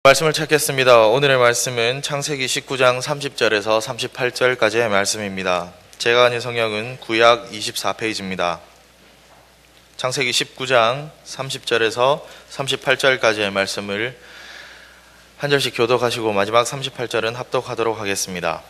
말씀을 찾겠습니다. 오늘의 말씀은 창세기 19장 30절에서 38절까지의 말씀입니다. 제가 가진 성경은 구약 24페이지입니다. 창세기 19장 30절에서 38절까지의 말씀을 한 절씩 교독하시고 마지막 38절은 합독하도록 하겠습니다.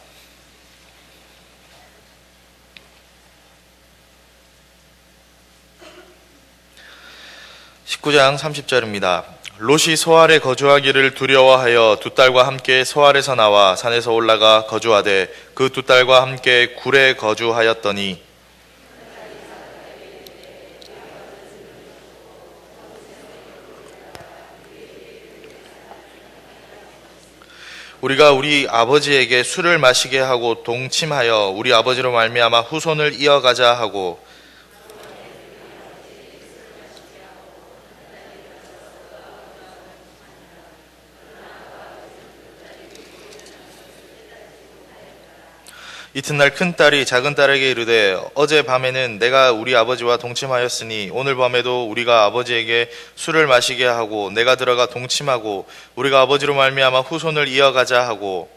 (19장 30절입니다) 롯이 소알에 거주하기를 두려워하여 두 딸과 함께 소알에서 나와 산에서 올라가 거주하되 그 두 딸과 함께 굴에 거주하였더니 우리가 우리 아버지에게 술을 마시게 하고 동침하여 우리 아버지로 말미암아 후손을 이어가자 하고 이튿날 큰딸이 작은딸에게 이르되 어제 밤에는 내가 우리 아버지와 동침하였으니 오늘 밤에도 우리가 아버지에게 술을 마시게 하고 내가 들어가 동침하고 우리가 아버지로 말미암아 후손을 이어가자 하고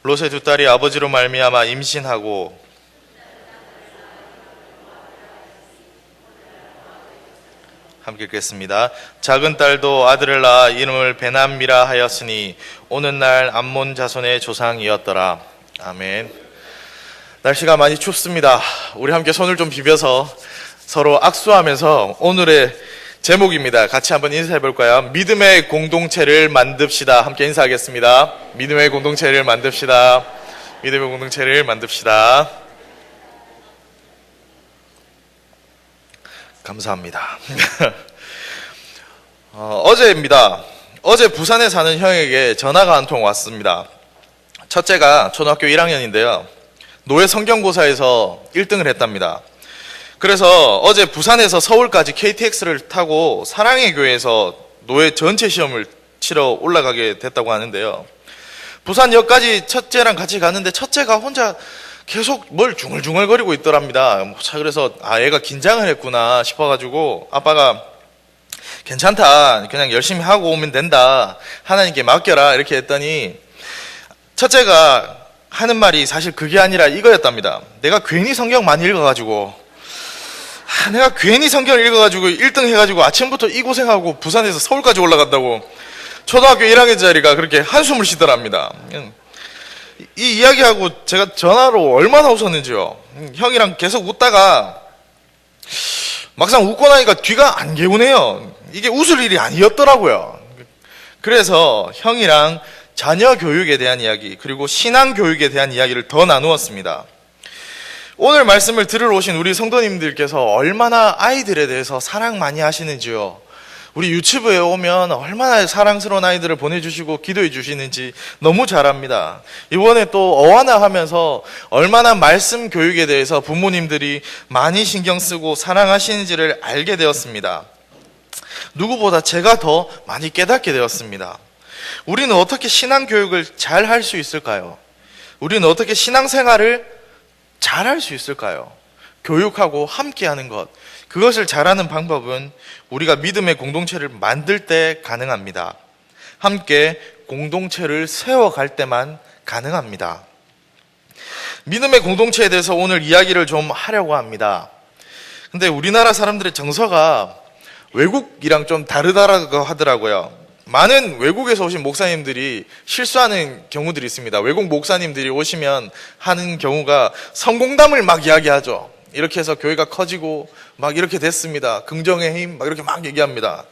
롯의 두 딸이 아버지로 말미암아 임신하고 함께 읽겠습니다. 작은 딸도 아들을 낳아 이름을 베남미라 하였으니 오는 날 암몬 자손의 조상이었더라. 아멘. 날씨가 많이 춥습니다. 우리 함께 손을 좀 비벼서 서로 악수하면서 오늘의 제목입니다. 같이 한번 인사해 볼까요? 믿음의 공동체를 만듭시다. 함께 인사하겠습니다. 믿음의 공동체를 만듭시다. 믿음의 공동체를 만듭시다. 감사합니다. 어제입니다. 어제 부산에 사는 형에게 전화가 한 통 왔습니다. 첫째가 초등학교 1학년인데요. 노예 성경고사에서 1등을 했답니다. 그래서 어제 부산에서 서울까지 KTX를 타고 사랑의 교회에서 노예 전체 시험을 치러 올라가게 됐다고 하는데요. 부산역까지 첫째랑 같이 갔는데 첫째가 혼자 계속 뭘 중얼중얼거리고 있더랍니다. 그래서 얘가 긴장을 했구나 싶어가지고 아빠가 괜찮다, 그냥 열심히 하고 오면 된다, 하나님께 맡겨라 이렇게 했더니 첫째가 하는 말이 사실 그게 아니라 이거였답니다. 내가 괜히 성경 많이 읽어가지고 1등 해가지고 아침부터 이 고생하고 부산에서 서울까지 올라간다고 초등학교 1학년짜리가 그렇게 한숨을 쉬더랍니다. 이 이야기하고 제가 전화로 얼마나 웃었는지요. 형이랑 계속 웃다가 막상 웃고 나니까 뒤가 안 개운해요. 이게 웃을 일이 아니었더라고요. 그래서 형이랑 자녀 교육에 대한 이야기 그리고 신앙 교육에 대한 이야기를 더 나누었습니다. 오늘 말씀을 들으러 오신 우리 성도님들께서 얼마나 아이들에 대해서 사랑 많이 하시는지요. 우리 유튜브에 오면 얼마나 사랑스러운 아이들을 보내주시고 기도해 주시는지 너무 잘 압니다. 이번에 또 어하나 하면서 얼마나 말씀 교육에 대해서 부모님들이 많이 신경 쓰고 사랑하시는지를 알게 되었습니다. 누구보다 제가 더 많이 깨닫게 되었습니다. 우리는 어떻게 신앙 교육을 잘 할 수 있을까요? 우리는 어떻게 신앙생활을 잘 할 수 있을까요? 교육하고 함께하는 것, 그것을 잘하는 방법은 우리가 믿음의 공동체를 만들 때 가능합니다. 함께 공동체를 세워갈 때만 가능합니다. 믿음의 공동체에 대해서 오늘 이야기를 좀 하려고 합니다. 근데 우리나라 사람들의 정서가 외국이랑 좀 다르다고 하더라고요. 많은 외국에서 오신 목사님들이 실수하는 경우들이 있습니다. 외국 목사님들이 오시면 하는 경우가 성공담을 막 이야기하죠. 이렇게 해서 교회가 커지고 막 이렇게 됐습니다. 긍정의 힘 막 이렇게 막 얘기합니다.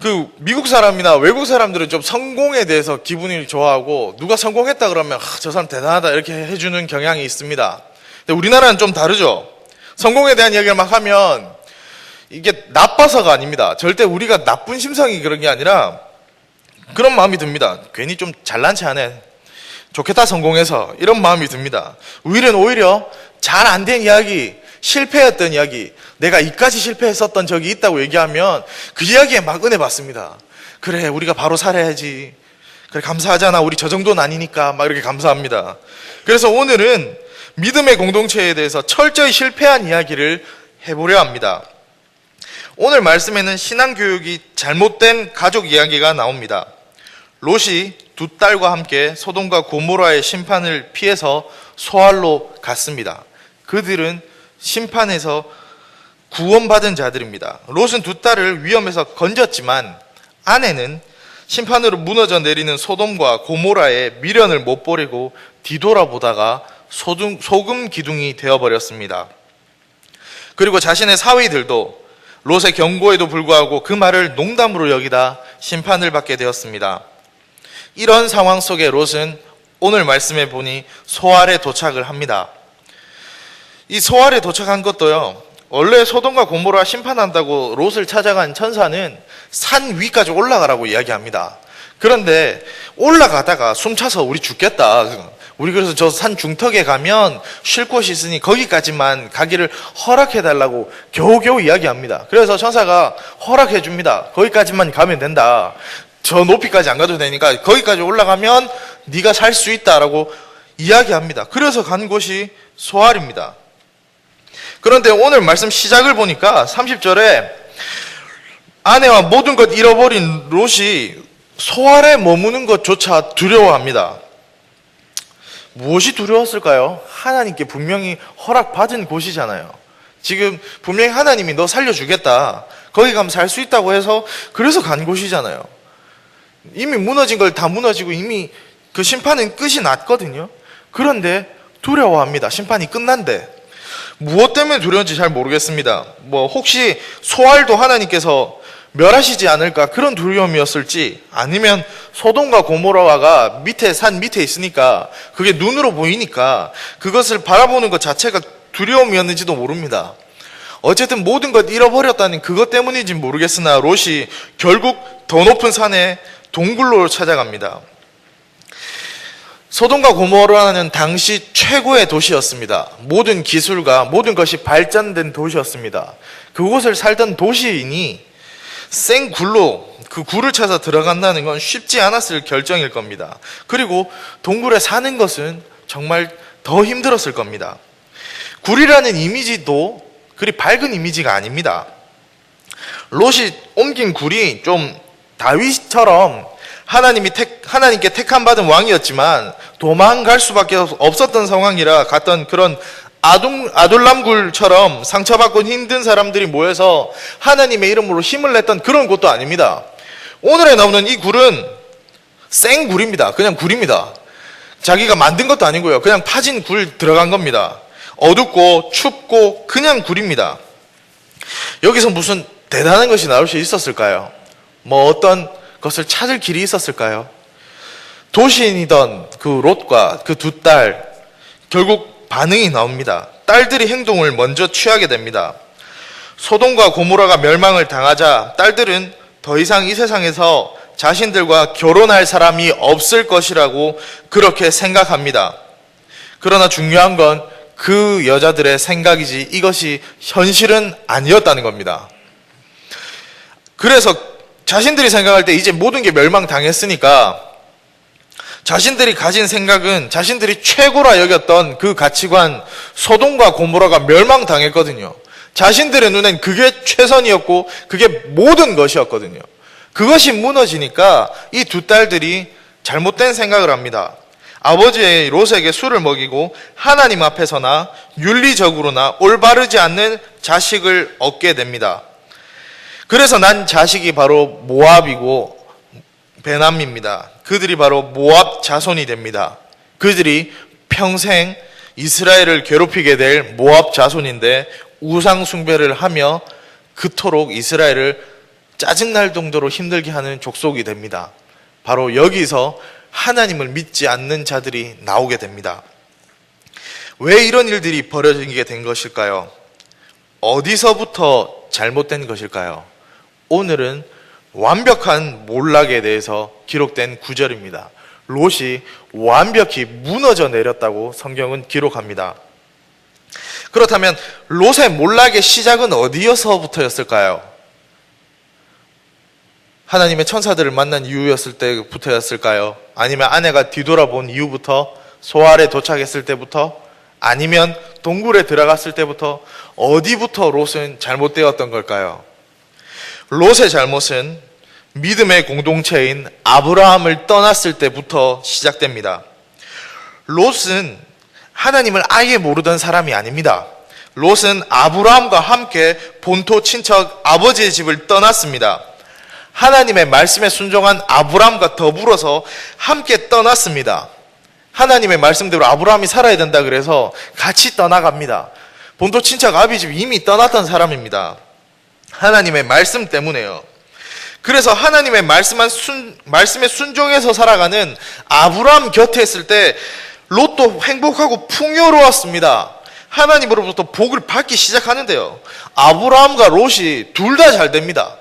그 미국 사람이나 외국 사람들은 좀 성공에 대해서 기분이 좋아하고 누가 성공했다 그러면 저 사람 대단하다 이렇게 해주는 경향이 있습니다. 근데 우리나라는 좀 다르죠. 성공에 대한 이야기를 막 하면 이게 나빠서가 아닙니다. 절대 우리가 나쁜 심성이 그런 게 아니라 그런 마음이 듭니다. 괜히 좀 잘난 체 하네, 좋겠다 성공해서, 이런 마음이 듭니다. 오히려 잘 안 된 이야기, 실패했던 이야기, 내가 이까지 실패했었던 적이 있다고 얘기하면 그 이야기에 막 은혜 받습니다. 그래, 우리가 바로 살아야지. 그래, 감사하잖아. 우리 저 정도는 아니니까. 막 이렇게 감사합니다. 그래서 오늘은 믿음의 공동체에 대해서 철저히 실패한 이야기를 해보려 합니다. 오늘 말씀에는 신앙교육이 잘못된 가족 이야기가 나옵니다. 롯이 두 딸과 함께 소돔과 고모라의 심판을 피해서 소알로 갔습니다. 그들은 심판에서 구원받은 자들입니다. 롯은 두 딸을 위험에서 건졌지만 아내는 심판으로 무너져 내리는 소돔과 고모라의 미련을 못 버리고 뒤돌아보다가 소금 기둥이 되어버렸습니다. 그리고 자신의 사위들도 롯의 경고에도 불구하고 그 말을 농담으로 여기다 심판을 받게 되었습니다. 이런 상황 속에 롯은 오늘 말씀해 보니 소알에 도착을 합니다. 이 소알에 도착한 것도요, 원래 소돔과 고모라 심판한다고 롯을 찾아간 천사는 산 위까지 올라가라고 이야기합니다. 그런데 올라가다가 숨차서 우리 죽겠다. 우리 그래서 저 산 중턱에 가면 쉴 곳이 있으니 거기까지만 가기를 허락해달라고 겨우겨우 이야기합니다. 그래서 천사가 허락해 줍니다. 거기까지만 가면 된다. 저 높이까지 안 가도 되니까 거기까지 올라가면 네가 살 수 있다라고 이야기합니다. 그래서 간 곳이 소알입니다. 그런데 오늘 말씀 시작을 보니까 30절에 아내와 모든 것 잃어버린 롯이 소알에 머무는 것조차 두려워합니다. 무엇이 두려웠을까요? 하나님께 분명히 허락받은 곳이잖아요. 지금 분명히 하나님이 너 살려주겠다. 거기 가면 살 수 있다고 해서 그래서 간 곳이잖아요. 이미 무너진 걸 다 무너지고 이미 그 심판은 끝이 났거든요. 그런데 두려워합니다. 심판이 끝난데. 무엇 때문에 두려운지 잘 모르겠습니다. 혹시 소알도 하나님께서 멸하시지 않을까 그런 두려움이었을지, 아니면 소돔과 고모라가 산 밑에 있으니까 그게 눈으로 보이니까 그것을 바라보는 것 자체가 두려움이었는지도 모릅니다. 어쨌든 모든 것 잃어버렸다는 그것 때문인지 모르겠으나 롯이 결국 더 높은 산에 동굴로 찾아갑니다. 소돔과 고모라는 당시 최고의 도시였습니다. 모든 기술과 모든 것이 발전된 도시였습니다. 그곳을 살던 도시인이 생 굴로 그 굴을 찾아 들어간다는 건 쉽지 않았을 결정일 겁니다. 그리고 동굴에 사는 것은 정말 더 힘들었을 겁니다. 굴이라는 이미지도 그리 밝은 이미지가 아닙니다. 롯이 옮긴 굴이 좀 다윗처럼 하나님께 택함 받은 왕이었지만 도망갈 수밖에 없었던 상황이라 갔던 그런 아둘람굴처럼 상처받고 힘든 사람들이 모여서 하나님의 이름으로 힘을 냈던 그런 곳도 아닙니다. 오늘에 나오는 이 굴은 생굴입니다. 그냥 굴입니다. 자기가 만든 것도 아니고요. 그냥 파진 굴 들어간 겁니다. 어둡고 춥고 그냥 굴입니다. 여기서 무슨 대단한 것이 나올 수 있었을까요? 어떤 것을 찾을 길이 있었을까요? 도시인이던 그 롯과 그 두 딸, 결국 반응이 나옵니다. 딸들이 행동을 먼저 취하게 됩니다. 소돔과 고모라가 멸망을 당하자 딸들은 더 이상 이 세상에서 자신들과 결혼할 사람이 없을 것이라고 그렇게 생각합니다. 그러나 중요한 건 그 여자들의 생각이지 이것이 현실은 아니었다는 겁니다. 그래서 자신들이 생각할 때 이제 모든 게 멸망당했으니까 자신들이 가진 생각은 자신들이 최고라 여겼던 그 가치관, 소돔과 고모라가 멸망당했거든요. 자신들의 눈엔 그게 최선이었고 그게 모든 것이었거든요. 그것이 무너지니까 이 두 딸들이 잘못된 생각을 합니다. 아버지의 롯에게 술을 먹이고 하나님 앞에서나 윤리적으로나 올바르지 않는 자식을 얻게 됩니다. 그래서 난 자식이 바로 모압이고 베남입니다. 그들이 바로 모압 자손이 됩니다. 그들이 평생 이스라엘을 괴롭히게 될 모압 자손인데 우상 숭배를 하며 그토록 이스라엘을 짜증날 정도로 힘들게 하는 족속이 됩니다. 바로 여기서 하나님을 믿지 않는 자들이 나오게 됩니다. 왜 이런 일들이 벌어지게 된 것일까요? 어디서부터 잘못된 것일까요? 오늘은 완벽한 몰락에 대해서 기록된 구절입니다. 롯이 완벽히 무너져 내렸다고 성경은 기록합니다. 그렇다면 롯의 몰락의 시작은 어디서부터였을까요? 하나님의 천사들을 만난 이유였을 때부터였을까요? 아니면 아내가 뒤돌아본 이후부터? 소알에 도착했을 때부터? 아니면 동굴에 들어갔을 때부터? 어디부터 롯은 잘못되었던 걸까요? 롯의 잘못은 믿음의 공동체인 아브라함을 떠났을 때부터 시작됩니다. 롯은 하나님을 아예 모르던 사람이 아닙니다. 롯은 아브라함과 함께 본토 친척 아버지의 집을 떠났습니다. 하나님의 말씀에 순종한 아브라함과 더불어서 함께 떠났습니다. 하나님의 말씀대로 아브라함이 살아야 된다 그래서 같이 떠나갑니다. 본토 친척 아비 집 이미 떠났던 사람입니다. 하나님의 말씀 때문에요. 그래서 하나님의 말씀에 순종해서 살아가는 아브라함 곁에 있을 때 롯도 행복하고 풍요로웠습니다. 하나님으로부터 복을 받기 시작하는데요. 아브라함과 롯이 둘 다 잘 됩니다.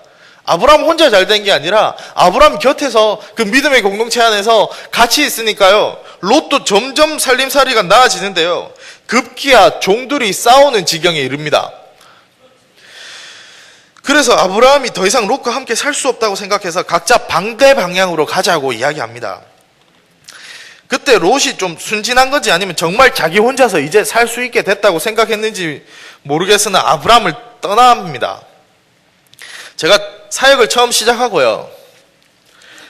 아브라함 혼자 잘 된 게 아니라 아브라함 곁에서 그 믿음의 공동체 안에서 같이 있으니까요. 롯도 점점 살림살이가 나아지는데요. 급기야 종들이 싸우는 지경에 이릅니다. 그래서 아브라함이 더 이상 롯과 함께 살 수 없다고 생각해서 각자 반대 방향으로 가자고 이야기합니다. 그때 롯이 좀 순진한 건지 아니면 정말 자기 혼자서 이제 살 수 있게 됐다고 생각했는지 모르겠으나 아브라함을 떠납니다. 제가 사역을 처음 시작하고요.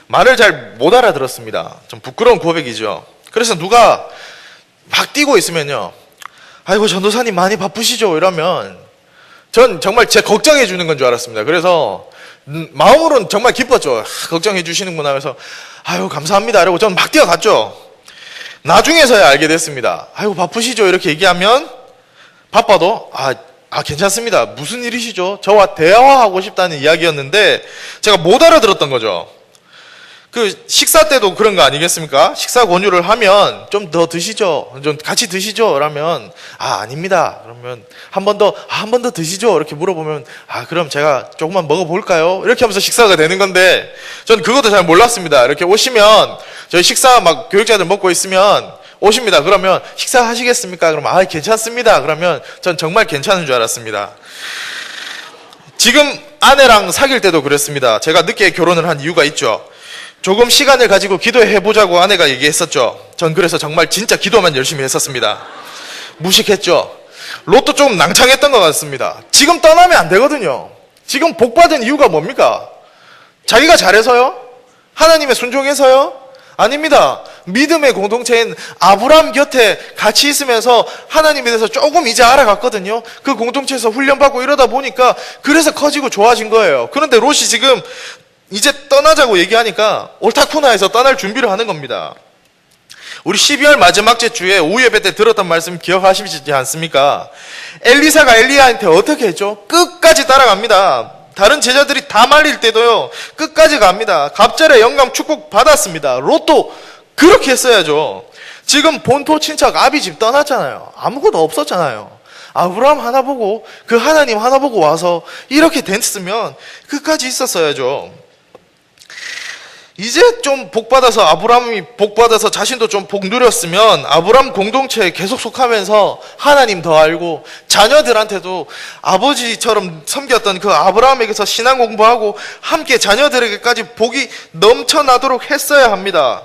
말을 잘 못 알아들었습니다. 좀 부끄러운 고백이죠. 그래서 누가 막 뛰고 있으면요. 아이고 전도사님 많이 바쁘시죠? 이러면 전 정말 제 걱정해 주는 건 줄 알았습니다. 그래서 마음으로는 정말 기뻤죠. 걱정해 주시는구나. 그래서 아유 감사합니다. 이러고 전 막 뛰어갔죠. 나중에서야 알게 됐습니다. 아이고 바쁘시죠? 이렇게 얘기하면 바빠도 괜찮습니다. 무슨 일이시죠? 저와 대화하고 싶다는 이야기였는데 제가 못 알아들었던 거죠. 그 식사 때도 그런 거 아니겠습니까? 식사 권유를 하면 좀 더 드시죠. 좀 같이 드시죠. 그러면 아닙니다. 그러면 한 번 더 드시죠. 이렇게 물어보면 그럼 제가 조금만 먹어볼까요? 이렇게 하면서 식사가 되는 건데 전 그것도 잘 몰랐습니다. 이렇게 오시면 저희 식사 막 교육자들 먹고 있으면 오십니다. 그러면 식사하시겠습니까? 그러면 괜찮습니다. 그러면 전 정말 괜찮은 줄 알았습니다. 지금 아내랑 사귈 때도 그랬습니다. 제가 늦게 결혼을 한 이유가 있죠. 조금 시간을 가지고 기도해보자고 아내가 얘기했었죠. 전 그래서 정말 진짜 기도만 열심히 했었습니다. 무식했죠. 롯도 좀 낭창했던 것 같습니다. 지금 떠나면 안 되거든요. 지금 복받은 이유가 뭡니까? 자기가 잘해서요? 하나님의 순종해서요? 아닙니다. 믿음의 공동체인 아브라함 곁에 같이 있으면서 하나님에 대해서 조금 이제 알아갔거든요. 그 공동체에서 훈련받고 이러다 보니까 그래서 커지고 좋아진 거예요. 그런데 롯이 지금 이제 떠나자고 얘기하니까 옳다쿠나 해서 떠날 준비를 하는 겁니다. 우리 12월 마지막 주에 오후 예배 때 들었던 말씀 기억하시지 않습니까? 엘리사가 엘리야한테 어떻게 했죠? 끝까지 따라갑니다. 다른 제자들이 다 말릴 때도요, 끝까지 갑니다. 갑절에 영감 축복 받았습니다. 롯도 그렇게 했어야죠. 지금 본토 친척 아비 집 떠났잖아요. 아무것도 없었잖아요. 아브라함 하나 보고, 그 하나님 하나 보고 와서 이렇게 됐으면 끝까지 있었어야죠. 이제 좀 복받아서 아브라함이 복받아서 자신도 좀 복 누렸으면 아브라함 공동체에 계속 속하면서 하나님 더 알고 자녀들한테도 아버지처럼 섬겼던 그 아브라함에게서 신앙 공부하고 함께 자녀들에게까지 복이 넘쳐나도록 했어야 합니다.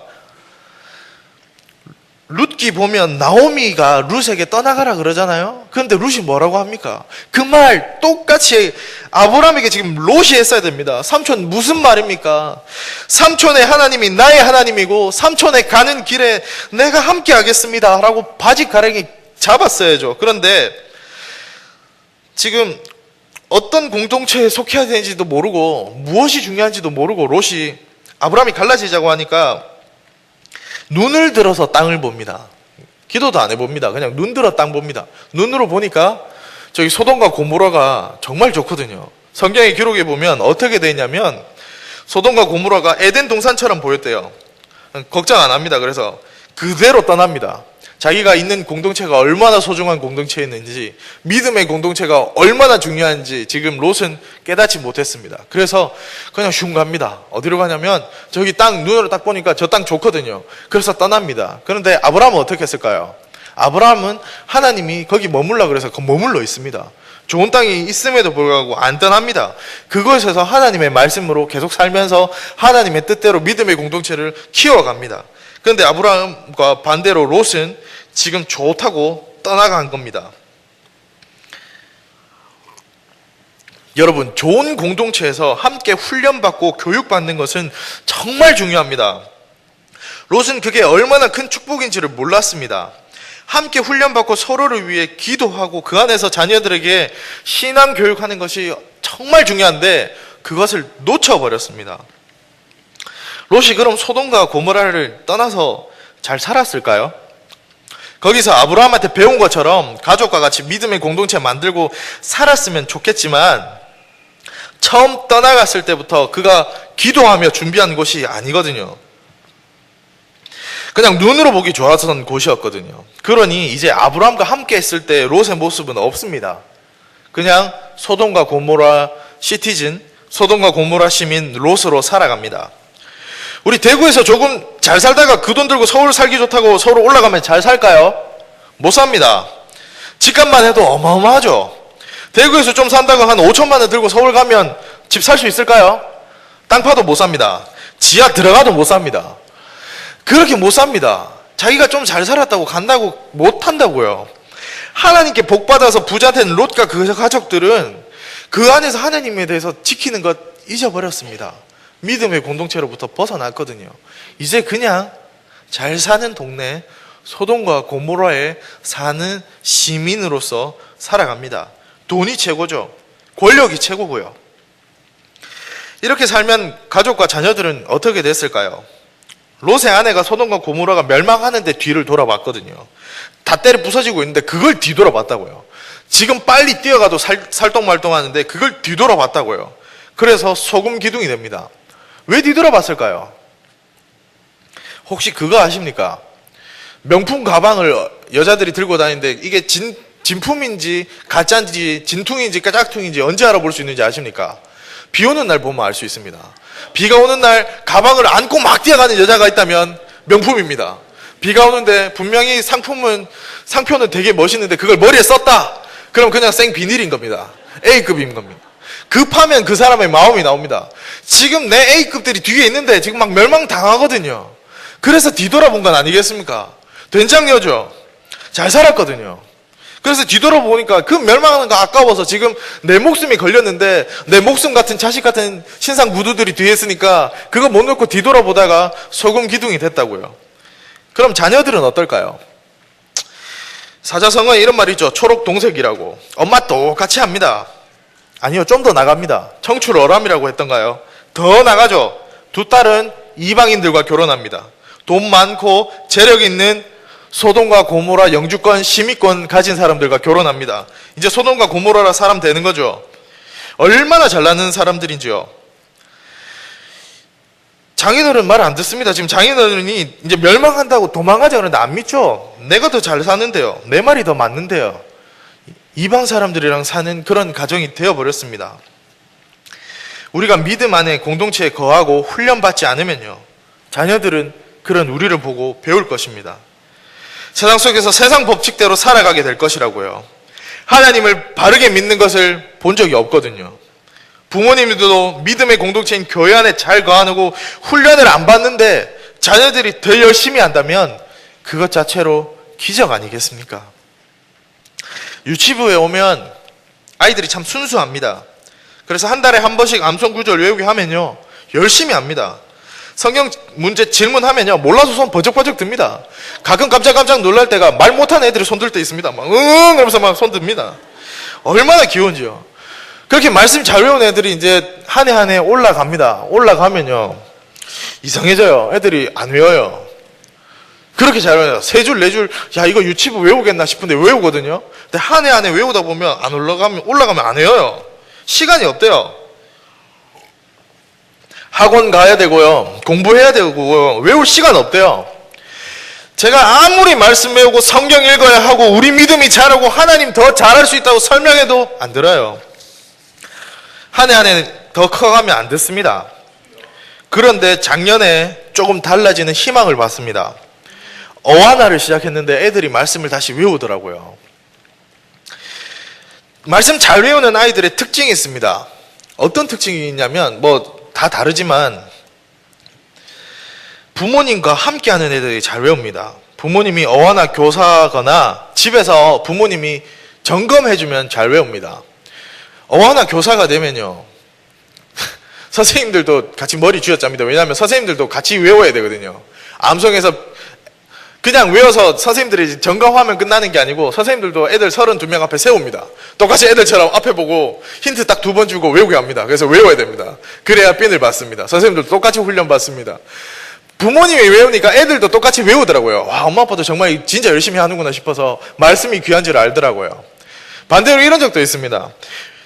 룻기 보면 나오미가 룻에게 떠나가라 그러잖아요. 그런데 룻이 뭐라고 합니까? 그 말 똑같이 아브라함에게 지금 롯이 했어야 됩니다. 삼촌 무슨 말입니까? 삼촌의 하나님이 나의 하나님이고 삼촌의 가는 길에 내가 함께 하겠습니다 라고 바지가랑이 잡았어야죠. 그런데 지금 어떤 공동체에 속해야 되는지도 모르고 무엇이 중요한지도 모르고 롯이 아브라함이 갈라지자고 하니까 눈을 들어서 땅을 봅니다. 기도도 안 해봅니다. 그냥 눈 들어 땅 봅니다. 눈으로 보니까 저기 소돔과 고모라가 정말 좋거든요. 성경의 기록에 보면 어떻게 되냐면 소돔과 고모라가 에덴 동산처럼 보였대요. 걱정 안 합니다. 그래서 그대로 떠납니다. 자기가 있는 공동체가 얼마나 소중한 공동체였는지, 믿음의 공동체가 얼마나 중요한지 지금 롯은 깨닫지 못했습니다. 그래서 그냥 슝 갑니다. 어디로 가냐면 저기 땅 눈으로 딱 보니까 저 땅 좋거든요. 그래서 떠납니다. 그런데 아브라함은 어떻게 했을까요? 아브라함은 하나님이 거기 머물라 그래서 머물러 있습니다. 좋은 땅이 있음에도 불구하고 안 떠납니다. 그것에서 하나님의 말씀으로 계속 살면서 하나님의 뜻대로 믿음의 공동체를 키워갑니다. 그런데 아브라함과 반대로 롯은 지금 좋다고 떠나간 겁니다. 여러분, 좋은 공동체에서 함께 훈련받고 교육받는 것은 정말 중요합니다. 롯은 그게 얼마나 큰 축복인지를 몰랐습니다. 함께 훈련받고 서로를 위해 기도하고 그 안에서 자녀들에게 신앙 교육하는 것이 정말 중요한데 그것을 놓쳐버렸습니다. 롯이 그럼 소돔과 고모라를 떠나서 잘 살았을까요? 거기서 아브라함한테 배운 것처럼 가족과 같이 믿음의 공동체 만들고 살았으면 좋겠지만 처음 떠나갔을 때부터 그가 기도하며 준비한 곳이 아니거든요. 그냥 눈으로 보기 좋았던 곳이었거든요. 그러니 이제 아브라함과 함께 했을 때 롯의 모습은 없습니다. 그냥 소돔과 고모라 시티즌, 소돔과 고모라 시민 롯으로 살아갑니다. 우리 대구에서 조금 잘 살다가 그 돈 들고 서울 살기 좋다고 서울 올라가면 잘 살까요? 못 삽니다. 집값만 해도 어마어마하죠. 대구에서 좀 산다고 한 5천만 원 들고 서울 가면 집 살 수 있을까요? 땅 파도 못 삽니다. 지하 들어가도 못 삽니다. 그렇게 못 삽니다. 자기가 좀 잘 살았다고 간다고 못 한다고요. 하나님께 복받아서 부자 된 롯과 그 가족들은 그 안에서 하나님에 대해서 지키는 것 잊어버렸습니다. 믿음의 공동체로부터 벗어났거든요. 이제 그냥 잘 사는 동네 소돔과 고모라에 사는 시민으로서 살아갑니다. 돈이 최고죠. 권력이 최고고요. 이렇게 살면 가족과 자녀들은 어떻게 됐을까요? 롯의 아내가 소돔과 고모라가 멸망하는데 뒤를 돌아봤거든요. 다 때려 부서지고 있는데 그걸 뒤돌아봤다고요. 지금 빨리 뛰어가도 살똥말똥하는데 그걸 뒤돌아봤다고요. 그래서 소금 기둥이 됩니다. 왜 뒤돌아봤을까요? 혹시 그거 아십니까? 명품 가방을 여자들이 들고 다니는데 이게 진품인지 가짜인지 진퉁인지 짝퉁인지 언제 알아볼 수 있는지 아십니까? 비 오는 날 보면 알 수 있습니다. 비가 오는 날 가방을 안고 막 뛰어가는 여자가 있다면 명품입니다. 비가 오는데 분명히 상표는 되게 멋있는데 그걸 머리에 썼다. 그럼 그냥 생 비닐인 겁니다. A급인 겁니다. 급하면 그 사람의 마음이 나옵니다. 지금 내 A급들이 뒤에 있는데 지금 막 멸망당하거든요. 그래서 뒤돌아본 건 아니겠습니까? 된장녀죠. 잘 살았거든요. 그래서 뒤돌아보니까 그 멸망하는 거 아까워서 지금 내 목숨이 걸렸는데 내 목숨 같은 자식 같은 신상 구두들이 뒤에 있으니까 그거 못 놓고 뒤돌아보다가 소금 기둥이 됐다고요. 그럼 자녀들은 어떨까요? 사자성어에 이런 말이 있죠. 초록동색이라고. 엄마 똑같이 합니다. 아니요, 좀 더 나갑니다. 청출어람이라고 했던가요? 더 나가죠. 두 딸은 이방인들과 결혼합니다. 돈 많고 재력 있는 소돔과 고모라 영주권, 시민권 가진 사람들과 결혼합니다. 이제 소돔과 고모라라 사람 되는 거죠. 얼마나 잘나는 사람들인지요. 장인어른 말 안 듣습니다. 지금 장인어른이 이제 멸망한다고 도망가자 그러는데 안 믿죠. 내가 더 잘 사는데요. 내 말이 더 맞는데요. 이방 사람들이랑 사는 그런 가정이 되어버렸습니다. 우리가 믿음 안에 공동체에 거하고 훈련받지 않으면요, 자녀들은 그런 우리를 보고 배울 것입니다. 세상 속에서 세상 법칙대로 살아가게 될 것이라고요. 하나님을 바르게 믿는 것을 본 적이 없거든요. 부모님들도 믿음의 공동체인 교회 안에 잘 거하고 훈련을 안 받는데 자녀들이 더 열심히 한다면 그것 자체로 기적 아니겠습니까? 유치부에 오면 아이들이 참 순수합니다. 그래서 한 달에 한 번씩 암송 구절 외우게 하면요, 열심히 합니다. 성경 문제 질문하면요, 몰라서 손 버쩍버쩍 듭니다. 가끔 깜짝깜짝 놀랄 때가 말 못하는 애들이 손 들 때 있습니다. 막 이러면서 막 손 듭니다. 얼마나 귀여운지요. 그렇게 말씀 잘 외운 애들이 이제 한 해 한 해 올라갑니다. 올라가면요, 이상해져요. 애들이 안 외워요. 그렇게 잘 외워요. 세 줄, 네 줄, 야, 이거 유치부 외우겠나 싶은데 외우거든요. 근데 한 해 한 해 외우다 보면 안 올라가면 안 외워요. 시간이 없대요. 학원 가야 되고요, 공부해야 되고요, 외울 시간 없대요. 제가 아무리 말씀 외우고 성경 읽어야 하고 우리 믿음이 자라고 하나님 더 잘할 수 있다고 설명해도 안 들어요. 한 해 한 해 더 커가면 안 듣습니다. 그런데 작년에 조금 달라지는 희망을 봤습니다. 어하나를 시작했는데 애들이 말씀을 다시 외우더라고요. 말씀 잘 외우는 아이들의 특징이 있습니다. 어떤 특징이 있냐면 뭐 다 다르지만 부모님과 함께하는 애들이 잘 외웁니다. 부모님이 어화나 교사거나 집에서 부모님이 점검해주면 잘 외웁니다. 어화나 교사가 되면요, 선생님들도 같이 머리 쥐어짭니다. 왜냐하면 선생님들도 같이 외워야 되거든요. 암송해서 그냥 외워서 선생님들이 점검하면 끝나는 게 아니고 선생님들도 애들 32명 앞에 세웁니다. 똑같이 애들처럼 앞에 보고 힌트 딱 2번 주고 외우게 합니다. 그래서 외워야 됩니다. 그래야 핀을 받습니다. 선생님들도 똑같이 훈련 받습니다. 부모님이 외우니까 애들도 똑같이 외우더라고요. 와, 엄마 아빠도 정말 진짜 열심히 하는구나 싶어서 말씀이 귀한 줄 알더라고요. 반대로 이런 적도 있습니다.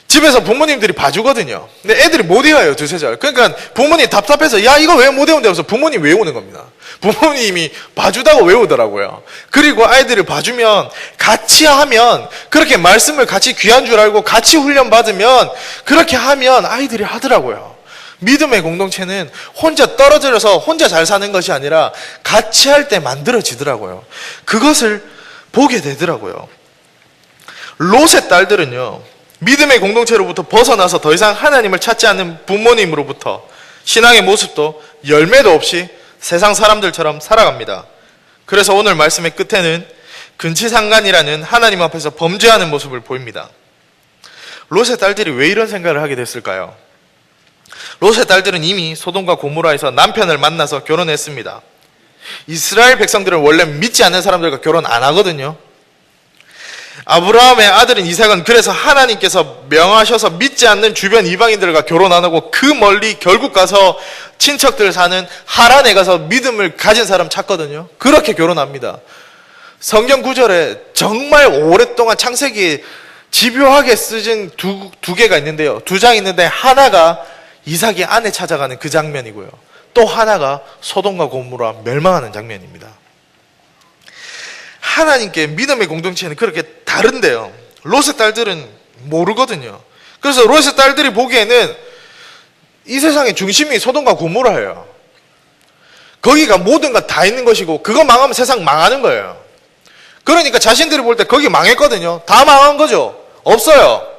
집에서 부모님들이 봐주거든요. 근데 애들이 못 외워요, 2-3절. 그러니까 부모님 답답해서 야, 이거 왜 못 외운다 해서 부모님 외우는 겁니다. 부모님이 봐주다고 외우더라고요. 그리고 아이들을 봐주면 같이 하면, 그렇게 말씀을 같이 귀한 줄 알고 같이 훈련 받으면 그렇게 하면 아이들이 하더라고요. 믿음의 공동체는 혼자 떨어져서 혼자 잘 사는 것이 아니라 같이 할 때 만들어지더라고요. 그것을 보게 되더라고요. 롯의 딸들은요, 믿음의 공동체로부터 벗어나서 더 이상 하나님을 찾지 않는 부모님으로부터 신앙의 모습도 열매도 없이 세상 사람들처럼 살아갑니다. 그래서 오늘 말씀의 끝에는 근치상간이라는 하나님 앞에서 범죄하는 모습을 보입니다. 롯의 딸들이 왜 이런 생각을 하게 됐을까요? 롯의 딸들은 이미 소돔과 고모라에서 남편을 만나서 결혼했습니다. 이스라엘 백성들은 원래 믿지 않는 사람들과 결혼 안 하거든요. 아브라함의 아들인 이삭은 그래서 하나님께서 명하셔서 믿지 않는 주변 이방인들과 결혼 안 하고 그 멀리 결국 가서 친척들 사는 하란에 가서 믿음을 가진 사람 찾거든요. 그렇게 결혼합니다. 성경 구절에 정말 오랫동안 창세기에 집요하게 쓰진 두 개가 있는데요. 2장 있는데 하나가 이삭이 아내 찾아가는 그 장면이고요. 또 하나가 소돔과 고모라 멸망하는 장면입니다. 하나님께 믿음의 공동체는 그렇게 다른데요. 롯의 딸들은 모르거든요. 그래서 롯의 딸들이 보기에는 이 세상의 중심이 소돔과 고모라예요. 거기가 모든 것 다 있는 것이고 그거 망하면 세상 망하는 거예요. 그러니까 자신들이 볼 때 거기 망했거든요. 다 망한 거죠. 없어요.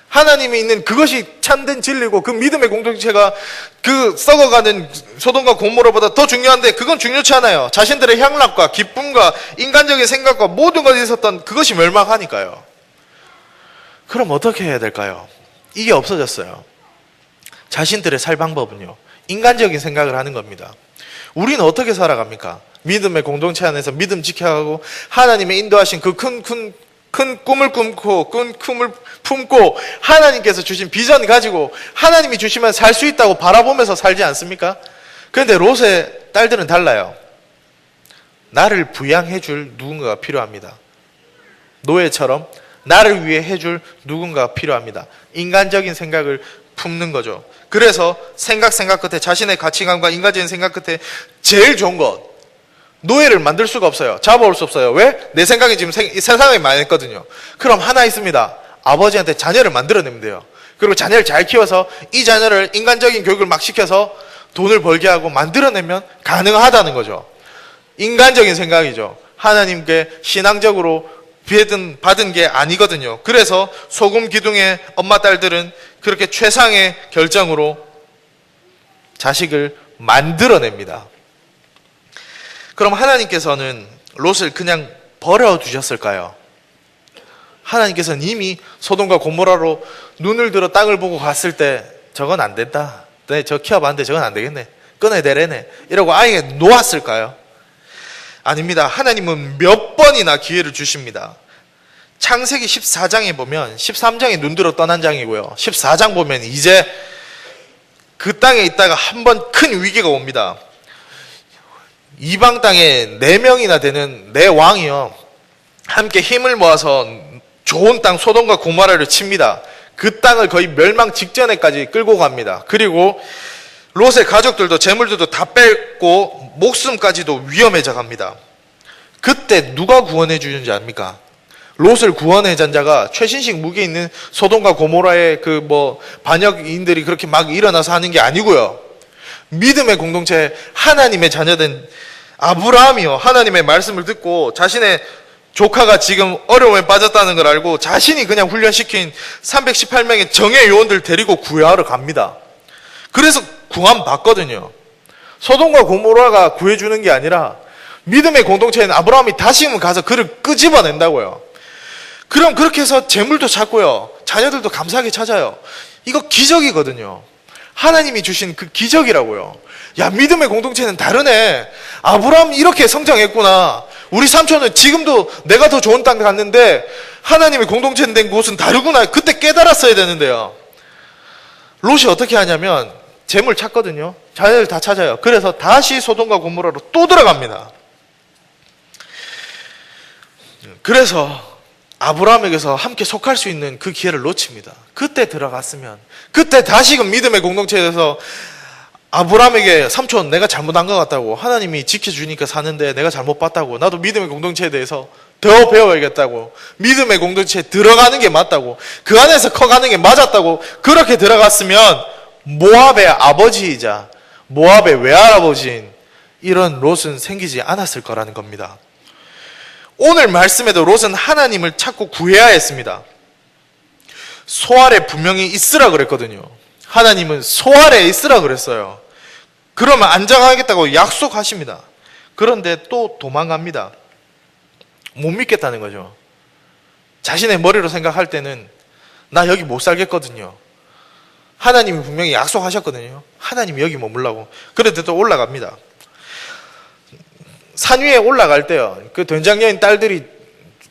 하나님이 있는 그것이 참된 진리고 그 믿음의 공동체가 그 썩어가는 소돔과 고모라보다 더 중요한데 그건 중요치 않아요. 자신들의 향락과 기쁨과 인간적인 생각과 모든 것이 있었던 그것이 멸망하니까요. 그럼 어떻게 해야 될까요? 이게 없어졌어요. 자신들의 살 방법은요, 인간적인 생각을 하는 겁니다. 우리는 어떻게 살아갑니까? 믿음의 공동체 안에서 믿음 지켜가고 하나님의 인도하신 그 큰 꿈을 꿈고 큰 꿈을 품고 하나님께서 주신 비전 가지고 하나님이 주시면 살 수 있다고 바라보면서 살지 않습니까? 그런데 롯의 딸들은 달라요. 나를 부양해 줄 누군가가 필요합니다. 노예처럼 나를 위해 해줄 누군가가 필요합니다. 인간적인 생각을 품는 거죠. 그래서 생각 끝에 자신의 가치관과 인간적인 생각 끝에 제일 좋은 것, 노예를 만들 수가 없어요. 잡아올 수 없어요. 왜? 내 생각이 지금 세상에 망했거든요. 그럼 하나 있습니다. 아버지한테 자녀를 만들어내면 돼요. 그리고 자녀를 잘 키워서 이 자녀를 인간적인 교육을 막 시켜서 돈을 벌게 하고 만들어내면 가능하다는 거죠. 인간적인 생각이죠. 하나님께 신앙적으로 받은 게 아니거든요. 그래서 소금 기둥의 엄마 딸들은 그렇게 최상의 결정으로 자식을 만들어냅니다. 그럼 하나님께서는 롯을 그냥 버려두셨을까요? 하나님께서는 이미 소돔과 고모라로 눈을 들어 땅을 보고 갔을 때 저건 안 된다. 네, 저 키워봤는데 저건 안 되겠네. 끊어내래네. 이러고 아예 놓았을까요? 아닙니다. 하나님은 몇 번이나 기회를 주십니다. 창세기 14장에 보면 13장에 눈 들어 떠난 장이고요. 14장 보면 이제 그 땅에 있다가 한 번 큰 위기가 옵니다. 이방 땅에 4명이나 되는 네 왕이요, 함께 힘을 모아서 좋은 땅 소돔과 고모라를 칩니다. 그 땅을 거의 멸망 직전에까지 끌고 갑니다. 그리고 롯의 가족들도 재물들도 다 뺏고 목숨까지도 위험해져 갑니다. 그때 누가 구원해 주는지 압니까? 롯을 구원해 준 자가 최신식 무기 있는 소돔과 고모라의 반역인들이 그렇게 막 일어나서 하는 게 아니고요. 믿음의 공동체 하나님의 자녀된 아브라함이요, 하나님의 말씀을 듣고 자신의 조카가 지금 어려움에 빠졌다는 걸 알고 자신이 그냥 훈련시킨 318명의 정예 요원들 데리고 구하러 갑니다. 그래서 구원 받거든요. 소돔과 고모라가 구해주는 게 아니라 믿음의 공동체인 아브라함이 다시금 가서 그를 끄집어낸다고요. 그럼 그렇게 해서 재물도 찾고요. 자녀들도 감사하게 찾아요. 이거 기적이거든요. 하나님이 주신 그 기적이라고요. 야, 믿음의 공동체는 다르네. 아브라함이 이렇게 성장했구나. 우리 삼촌은 지금도 내가 더 좋은 땅 갔는데 하나님의 공동체 된 곳은 다르구나. 그때 깨달았어야 되는데요. 롯이 어떻게 하냐면 재물 찾거든요. 자녀들 다 찾아요. 그래서 다시 소돔과 고모라로 또 들어갑니다. 그래서 아브라함에게서 함께 속할 수 있는 그 기회를 놓칩니다. 그때 들어갔으면, 그때 다시금 믿음의 공동체에서 아브라함에게 삼촌 내가 잘못한 것 같다고, 하나님이 지켜주니까 사는데 내가 잘못 봤다고, 나도 믿음의 공동체에 대해서 더 배워야겠다고, 믿음의 공동체에 들어가는 게 맞다고, 그 안에서 커가는 게 맞았다고 그렇게 들어갔으면 모압의 아버지이자 모압의 외할아버지인 이런 롯은 생기지 않았을 거라는 겁니다. 오늘 말씀에도 롯은 하나님을 찾고 구해야 했습니다. 소알에 분명히 있으라 그랬거든요. 하나님은 소알에 있으라 그랬어요. 그러면 안정하겠다고 약속하십니다. 그런데 또 도망갑니다. 못 믿겠다는 거죠. 자신의 머리로 생각할 때는 나 여기 못 살겠거든요. 하나님이 분명히 약속하셨거든요. 하나님이 여기 머물라고. 그런데 또 올라갑니다. 산 위에 올라갈 때요, 그 된장 여인 딸들이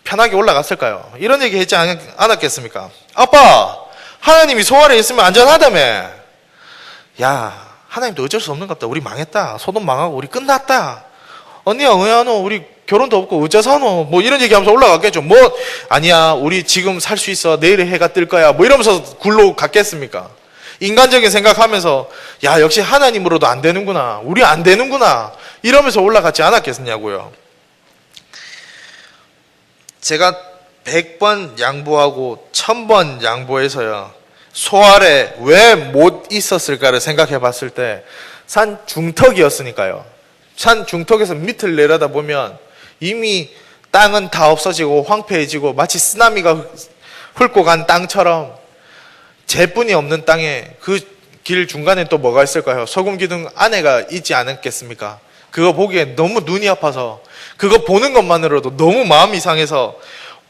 편하게 올라갔을까요? 이런 얘기 했지 않았겠습니까? 아빠, 하나님이 소알에 있으면 안전하다며. 야, 하나님도 어쩔 수 없는 것 같다. 우리 망했다. 소돔 망하고 우리 끝났다. 언니야, 왜하노? 우리 결혼도 없고 어째서노? 뭐 이런 얘기하면서 올라갔겠죠. 뭐 아니야, 우리 지금 살 수 있어. 내일에 해가 뜰 거야. 뭐 이러면서 굴로 갔겠습니까? 인간적인 생각하면서 야, 역시 하나님으로도 안 되는구나. 우리 안 되는구나. 이러면서 올라갔지 않았겠냐고요. 제가 100번 양보하고 1000번 양보해서요, 소알에 왜 못 있었을까를 생각해 봤을 때 산 중턱이었으니까요. 산 중턱에서 밑을 내려다 보면 이미 땅은 다 없어지고 황폐해지고 마치 쓰나미가 훑고 간 땅처럼 재뿐이 없는 땅에 그 길 중간에 또 뭐가 있을까요? 소금 기둥 안에가 있지 않았겠습니까? 그거 보기에 너무 눈이 아파서, 그거 보는 것만으로도 너무 마음이 상해서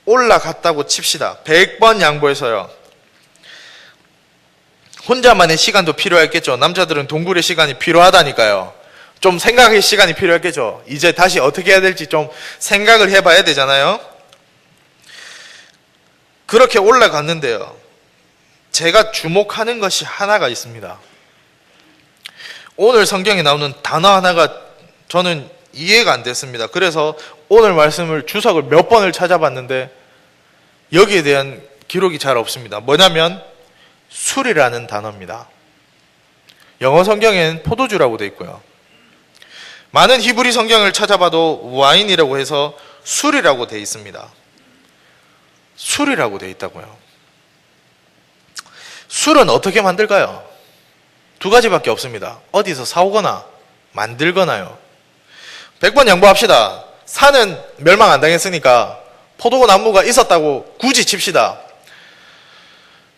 올라갔다고 칩시다. 100번 양보해서요. 혼자만의 시간도 필요했겠죠. 남자들은 동굴의 시간이 필요하다니까요. 좀 생각의 시간이 필요했겠죠. 이제 다시 어떻게 해야 될지 좀 생각을 해봐야 되잖아요. 그렇게 올라갔는데요, 제가 주목하는 것이 하나가 있습니다. 오늘 성경에 나오는 단어 하나가 저는 이해가 안 됐습니다. 그래서 오늘 말씀을 주석을 몇 번을 찾아봤는데 여기에 대한 기록이 잘 없습니다. 뭐냐면 술이라는 단어입니다. 영어 성경엔 포도주라고 되어 있고요. 많은 히브리 성경을 찾아봐도 와인이라고 해서 술이라고 되어 있습니다. 술이라고 되어 있다고요. 술은 어떻게 만들까요? 두 가지밖에 없습니다. 어디서 사오거나 만들거나요. 100번 양보합시다. 산은 멸망 안 당했으니까 포도나무가 있었다고 굳이 칩시다.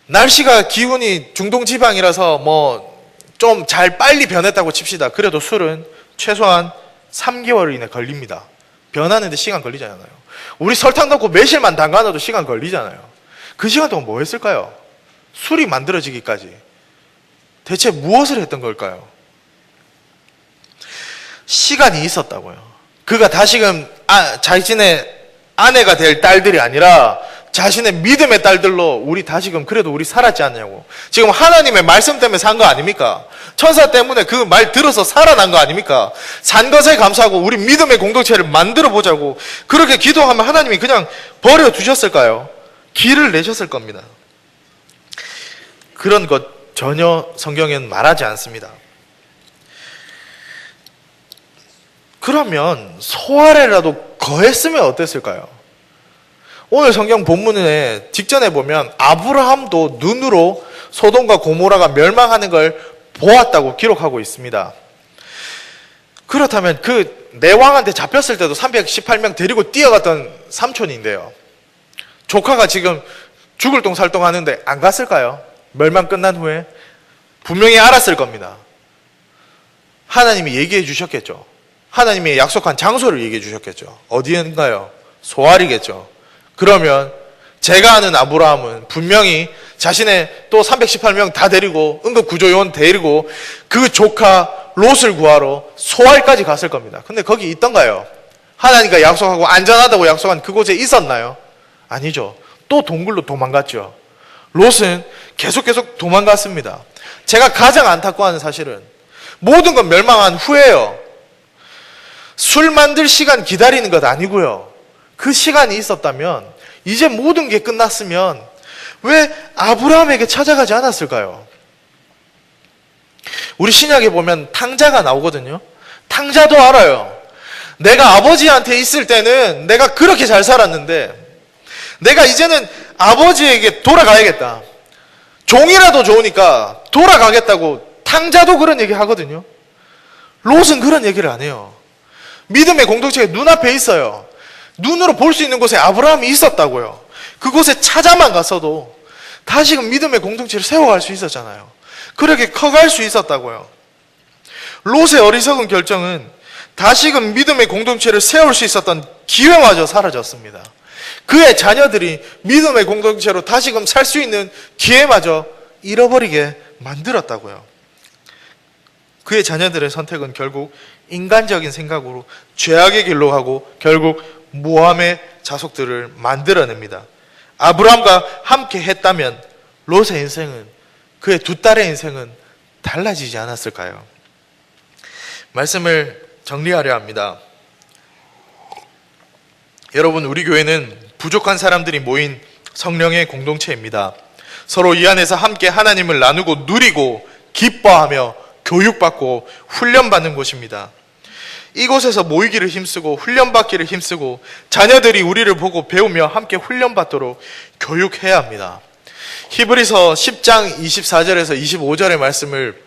날씨가 기온이 중동지방이라서 뭐 좀 잘 빨리 변했다고 칩시다. 그래도 술은 최소한 3개월 이내 걸립니다. 변하는데 시간 걸리잖아요. 우리 설탕 넣고 매실만 담가놔도 시간 걸리잖아요. 그 시간 동안 뭐 했을까요? 술이 만들어지기까지 대체 무엇을 했던 걸까요? 시간이 있었다고요. 그가 다시금 자신의 아내가 될 딸들이 아니라 자신의 믿음의 딸들로 우리 다시금 그래도 우리 살았지 않냐고. 지금 하나님의 말씀 때문에 산 거 아닙니까? 천사 때문에 그 말 들어서 살아난 거 아닙니까? 산 것에 감사하고 우리 믿음의 공동체를 만들어 보자고 그렇게 기도하면 하나님이 그냥 버려두셨을까요? 길을 내셨을 겁니다. 그런 것 전혀 성경에는 말하지 않습니다. 그러면 소알에라도 거했으면 어땠을까요? 오늘 성경 본문에 직전에 보면 아브라함도 눈으로 소돔과 고모라가 멸망하는 걸 보았다고 기록하고 있습니다. 그렇다면 그 내왕한테 잡혔을 때도 318명 데리고 뛰어갔던 삼촌인데요. 조카가 지금 죽을 똥 살 똥 하는데 안 갔을까요? 멸망 끝난 후에 분명히 알았을 겁니다. 하나님이 얘기해 주셨겠죠. 하나님이 약속한 장소를 얘기해 주셨겠죠. 어디인가요? 소알이겠죠. 그러면 제가 아는 아브라함은 분명히 자신의 또 318명 다 데리고 응급구조요원 데리고 그 조카 롯을 구하러 소알까지 갔을 겁니다. 근데 거기 있던가요? 하나님과 약속하고 안전하다고 약속한 그곳에 있었나요? 아니죠. 또 동굴로 도망갔죠. 롯은 계속 도망갔습니다. 제가 가장 안타까워하는 사실은 모든 건 멸망한 후에요. 술 만들 시간 기다리는 것 아니고요. 그 시간이 있었다면 이제 모든 게 끝났으면 왜 아브라함에게 찾아가지 않았을까요? 우리 신약에 보면 탕자가 나오거든요. 탕자도 알아요. 내가 아버지한테 있을 때는 내가 그렇게 잘 살았는데 내가 이제는 아버지에게 돌아가야겠다. 종이라도 좋으니까 돌아가겠다고 탕자도 그런 얘기 하거든요. 롯은 그런 얘기를 안 해요. 믿음의 공동체가 눈앞에 있어요. 눈으로 볼 수 있는 곳에 아브라함이 있었다고요. 그곳에 찾아만 갔어도 다시금 믿음의 공동체를 세워갈 수 있었잖아요. 그렇게 커갈 수 있었다고요. 롯의 어리석은 결정은 다시금 믿음의 공동체를 세울 수 있었던 기회마저 사라졌습니다. 그의 자녀들이 믿음의 공동체로 다시금 살 수 있는 기회마저 잃어버리게 만들었다고요. 그의 자녀들의 선택은 결국 인간적인 생각으로 죄악의 길로 가고 결국 모함의 자속들을 만들어냅니다. 아브라함과 함께 했다면 롯의 인생은, 그의 두 딸의 인생은 달라지지 않았을까요? 말씀을 정리하려 합니다. 여러분, 우리 교회는 부족한 사람들이 모인 성령의 공동체입니다. 서로 이 안에서 함께 하나님을 나누고 누리고 기뻐하며 교육받고 훈련받는 곳입니다. 이곳에서 모이기를 힘쓰고 훈련받기를 힘쓰고 자녀들이 우리를 보고 배우며 함께 훈련받도록 교육해야 합니다. 히브리서 10장 24절에서 25절의 말씀을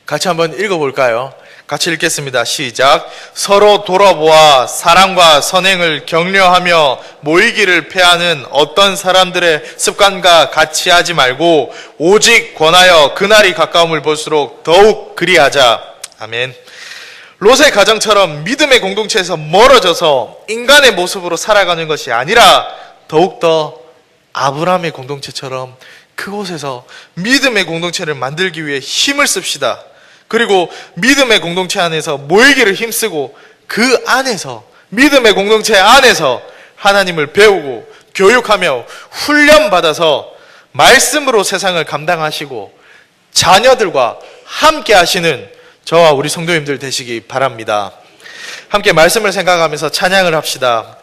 같이 한번 읽어볼까요? 같이 읽겠습니다. 시작. 서로 돌아보아 사랑과 선행을 격려하며 모이기를 패하는 어떤 사람들의 습관과 같이 하지 말고 오직 권하여 그날이 가까움을 볼수록 더욱 그리하자. 아멘. 롯의 가정처럼 믿음의 공동체에서 멀어져서 인간의 모습으로 살아가는 것이 아니라 더욱더 아브라함의 공동체처럼 그곳에서 믿음의 공동체를 만들기 위해 힘을 씁시다. 그리고 믿음의 공동체 안에서 모이기를 힘쓰고 그 안에서 믿음의 공동체 안에서 하나님을 배우고 교육하며 훈련받아서 말씀으로 세상을 감당하시고 자녀들과 함께 하시는 저와 우리 성도님들 되시기 바랍니다. 함께 말씀을 생각하면서 찬양을 합시다.